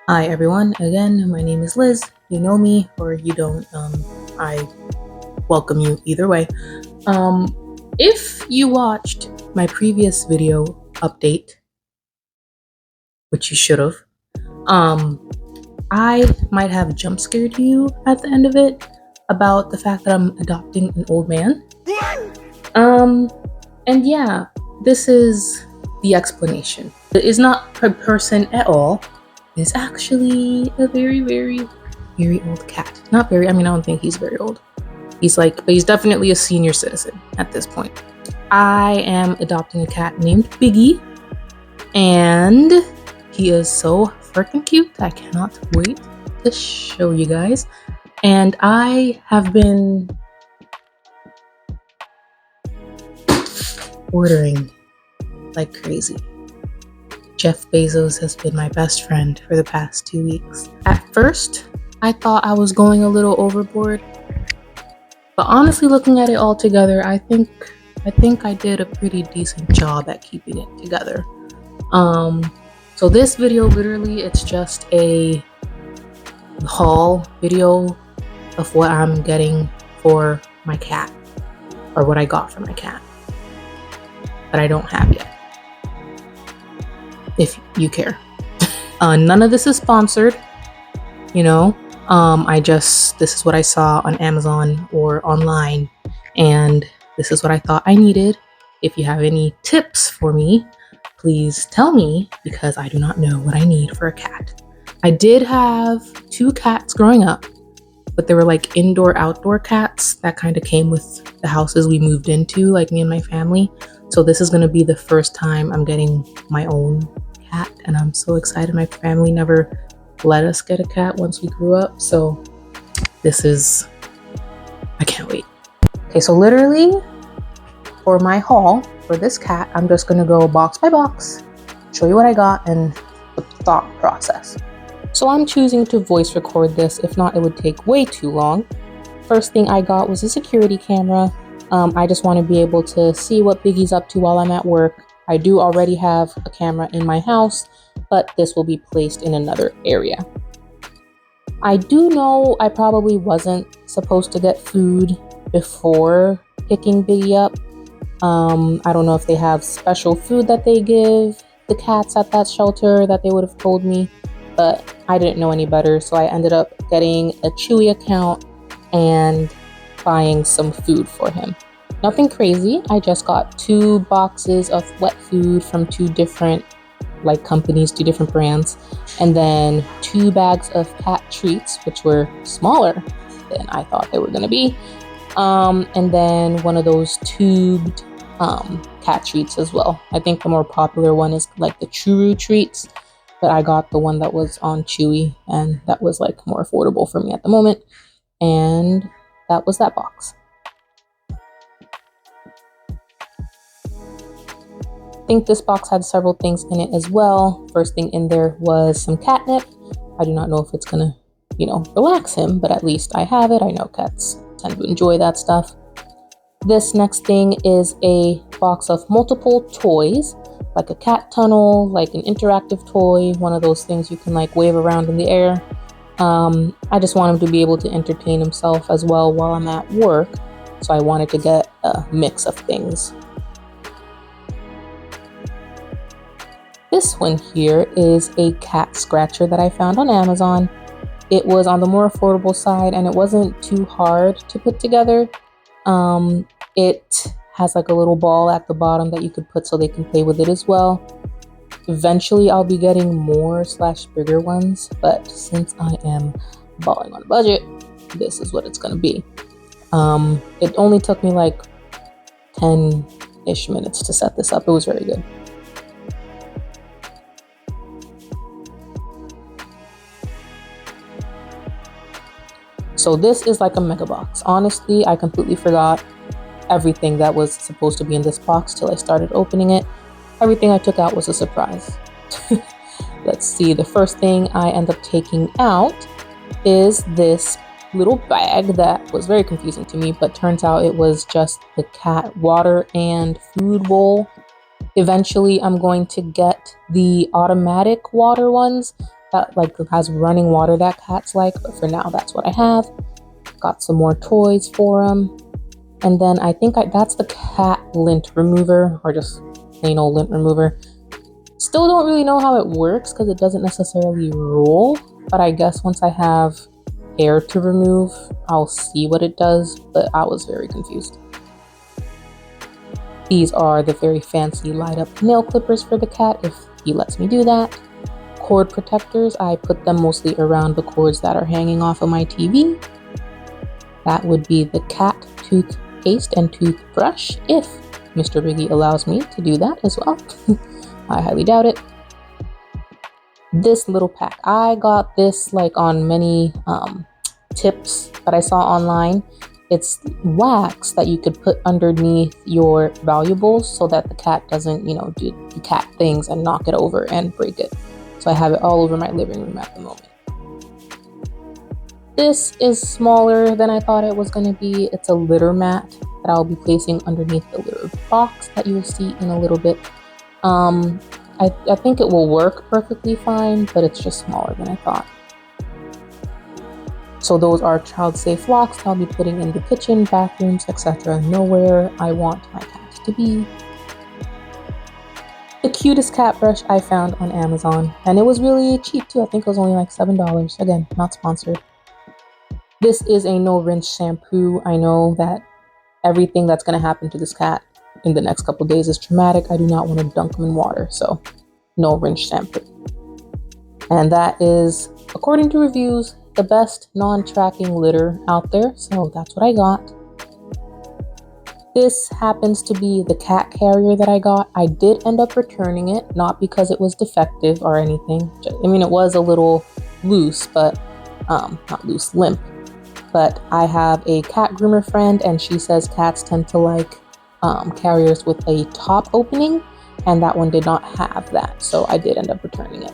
Hi everyone, again, my name is Liz. You know me or you don't, I welcome you either way. If you watched my previous video update, which you should have, I might have jump scared you at the end of it about the fact that I'm adopting an old man. And yeah, this is the explanation. It is not a person at all. It's actually a very, very, very old cat. Not very, I don't think he's very old. But he's definitely a senior citizen at this point. I am adopting a cat named Biggie, and he is so freaking cute. I cannot wait to show you guys. And I have been ordering like crazy. Jeff Bezos has been my best friend for the past 2 weeks. At first, I thought I was going a little overboard, but honestly, looking at it all together, I think I did a pretty decent job at keeping it together. So this video, literally, it's just a haul video of what I'm getting for my cat, or what I got for my cat that I don't have yet, if you care. None of this is sponsored, this is what I saw on Amazon or online, and this is what I thought I needed. If you have any tips for me, please tell me, because I do not know what I need for a cat. I did have 2 cats growing up, but they were like indoor-outdoor cats that kind of came with the houses we moved into, like me and my family. So this is going to be the first time I'm getting my own cat, and I'm so excited. My family never let us get a cat once we grew up, so I can't wait. Okay, so literally for my haul for this cat, I'm just gonna go box by box, show you what I got and the thought process. So I'm choosing to voice record this, if not it would take way too long. First thing I got was a security camera. I just want to be able to see what Biggie's up to while I'm at work. I do already have a camera in my house, but this will be placed in another area. I do know I probably wasn't supposed to get food before picking Biggie up. I don't know if they have special food that they give the cats at that shelter that they would have told me, but I didn't know any better, so I ended up getting a Chewy account and buying some food for him. Nothing crazy. I just got 2 boxes of wet food from 2 different companies, 2 different brands, and then 2 bags of cat treats, which were smaller than I thought they were gonna be, and then one of those tubed cat treats as well. I think the more popular one is like the Churu treats, but I got the one that was on Chewy, and that was like more affordable for me at the moment, and that was that box. I think this box had several things in it as well. First thing in there was some catnip. I do not know if it's gonna, relax him, but at least I have it. I know cats tend to enjoy that stuff. This next thing is a box of multiple toys, like a cat tunnel, like an interactive toy, one of those things you can wave around in the air. I just want him to be able to entertain himself as well while I'm at work, so I wanted to get a mix of things. This one here is a cat scratcher that I found on Amazon. It was on the more affordable side, and it wasn't too hard to put together. It has like a little ball at the bottom that you could put so they can play with it as well. Eventually I'll be getting more / bigger ones, but since I am balling on a budget, this is what it's gonna be. It only took me 10-ish minutes to set this up. It was very good. So this is like a mega box. Honestly, I completely forgot everything that was supposed to be in this box till I started opening it. Everything I took out was a surprise. Let's see, the first thing I end up taking out is this little bag that was very confusing to me, but turns out it was just the cat water and food bowl. Eventually, I'm going to get the automatic water ones. that like has running water that cats like, but for now that's what I have. Got some more toys for him. And then I think that's the cat lint remover, or just plain old lint remover. Still don't really know how it works because it doesn't necessarily roll, but I guess once I have hair to remove, I'll see what it does, but I was very confused. These are the very fancy light up nail clippers for the cat if he lets me do that. Cord protectors, I put them mostly around the cords that are hanging off of my TV. That would be the cat toothpaste and toothbrush, if Mr. Biggie allows me to do that as well. I highly doubt it. This little pack, I got this like on many tips that I saw online. It's wax that you could put underneath your valuables so that the cat doesn't, do the cat things and knock it over and break it. So I have it all over my living room at the moment. This is smaller than I thought it was going to be. It's a litter mat that I'll be placing underneath the litter box that you will see in a little bit. I think it will work perfectly fine, but it's just smaller than I thought. So those are child-safe locks I'll be putting in the kitchen, bathrooms, etc. Nowhere I want my cats to be. The cutest cat brush I found on Amazon, and it was really cheap too. I think it was only like $7. Again, not sponsored. This is a no rinse shampoo. I know that everything that's going to happen to this cat in the next couple days is traumatic. I do not want to dunk him in water, so no rinse shampoo. And that is, according to reviews, the best non-tracking litter out there, so that's what I got. This happens to be the cat carrier that I got. I did end up returning it, not because it was defective or anything. I mean, it was a little loose, but not loose, limp. But I have a cat groomer friend, and she says cats tend to like carriers with a top opening, and that one did not have that, so I did end up returning it.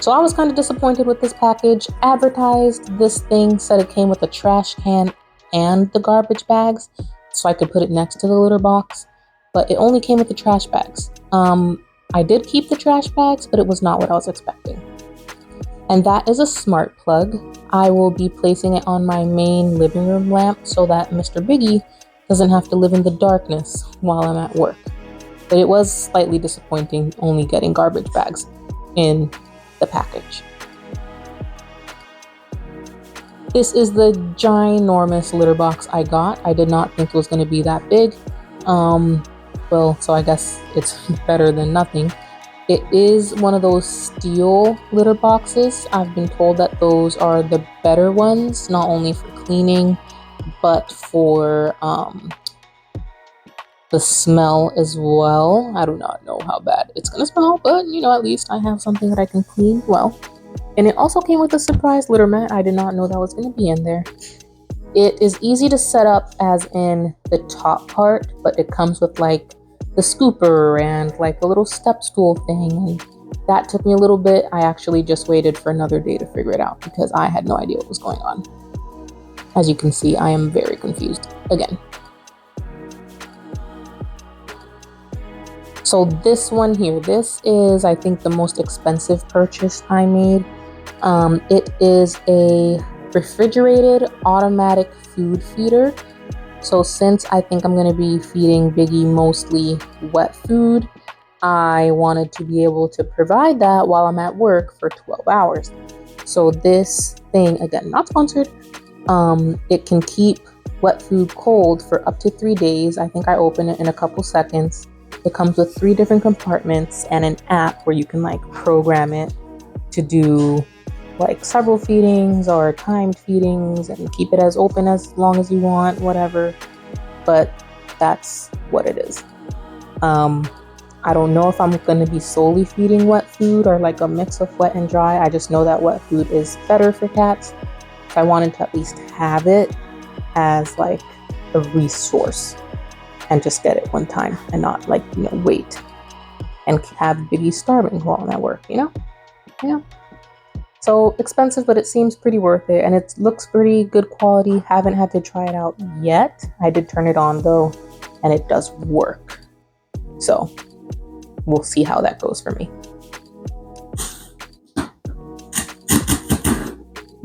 So I was kind of disappointed with this package. Advertised this thing, said it came with a trash can and the garbage bags, so I could put it next to the litter box, but it only came with the trash bags. I did keep the trash bags, but it was not what I was expecting. And that is a smart plug. I will be placing it on my main living room lamp so that Mr. Biggie doesn't have to live in the darkness while I'm at work. But it was slightly disappointing only getting garbage bags in the package. This is the ginormous litter box I got. I did not think it was going to be that big. So I guess it's better than nothing. It is one of those steel litter boxes. I've been told that those are the better ones, not only for cleaning, but for the smell as well. I do not know how bad it's gonna smell, but at least I have something that I can clean well. And it also came with a surprise litter mat. I did not know that was gonna be in there. It is easy to set up as in the top part, but it comes with like the scooper and like the little step stool thing, and that took me a little bit. I actually just waited for another day to figure it out because I had no idea what was going on. As you can see, I am very confused again. So this one here, this is, I think, the most expensive purchase I made. It is a refrigerated automatic food feeder. So since I think I'm going to be feeding Biggie mostly wet food, I wanted to be able to provide that while I'm at work for 12 hours. So this thing, again, not sponsored, it can keep wet food cold for up to 3 days. I think I open it in a couple seconds. It comes with 3 different compartments and an app where you can like program it to do like several feedings or timed feedings and keep it as open as long as you want, whatever. But that's what it is. I don't know if I'm going to be solely feeding wet food or like a mix of wet and dry. I just know that wet food is better for cats. So I wanted to at least have it as like a resource and just get it one time and not like, wait and have Biggie starving while I'm at work, Yeah. So expensive, but it seems pretty worth it. And it looks pretty good quality. Haven't had to try it out yet. I did turn it on though, and it does work. So we'll see how that goes for me.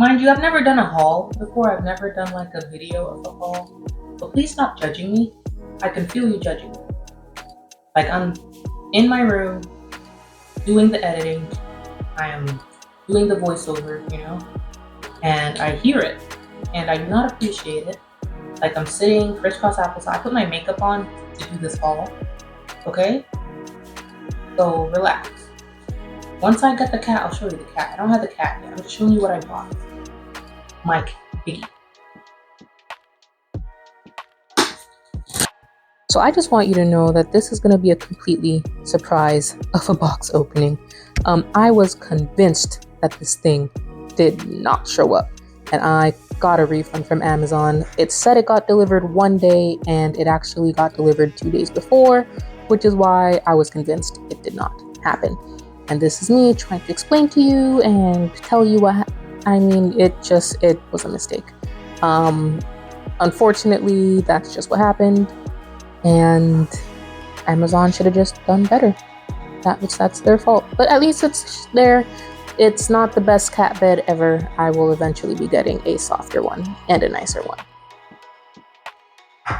Mind you, I've never done a haul before. I've never done like a video of a haul. So please stop judging me. I can feel you judging me. Like, I'm in my room doing the editing. I am doing the voiceover, you know, and I hear it and I do not appreciate it. Like, I'm sitting crisscross applesauce. I put my makeup on to do this haul, okay? So relax. Once I get the cat, I'll show you the cat. I don't have the cat yet. I'm just showing you what I bought. Mike, Biggie. So I just want you to know that this is going to be a completely surprise of a box opening. I was convinced that this thing did not show up, and I got a refund from Amazon. It said it got delivered one day and it actually got delivered 2 days before, which is why I was convinced it did not happen. And this is me trying to explain to you and tell you what I mean. It was a mistake. Unfortunately, that's just what happened, and Amazon should have just done better. That's their fault. But at least it's there. It's not the best cat bed ever. I will eventually be getting a softer one and a nicer one.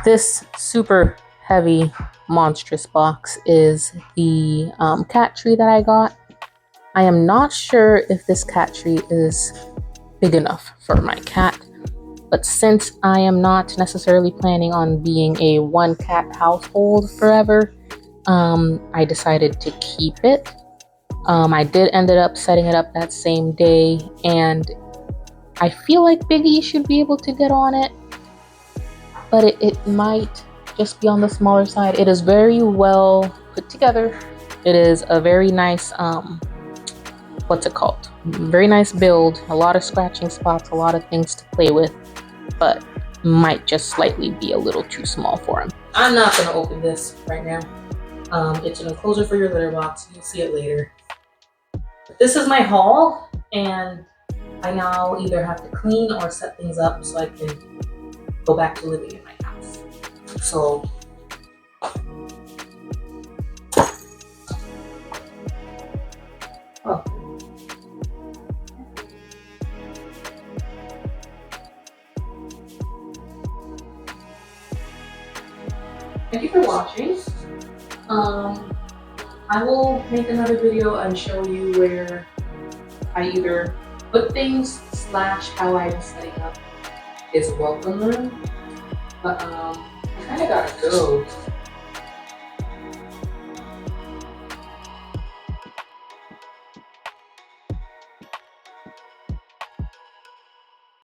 This super heavy monstrous box is the cat tree that I got. I am not sure if this cat tree is big enough for my cat, but since I am not necessarily planning on being a one cat household forever, I decided to keep it. I did ended up setting it up that same day, and I feel like Biggie should be able to get on it, but it might just be on the smaller side. It is very well put together. It is a very nice, what's it called? Very nice build, a lot of scratching spots, a lot of things to play with, but might just slightly be a little too small for him. I'm not gonna open this right now. It's an enclosure for your litter box. You'll see it later. But this is my haul, and I now either have to clean or set things up so I can go back to living in my house. So thank you for watching. I will make another video and show you where I either put things / how I'm setting up his welcome room. But I kind of gotta go.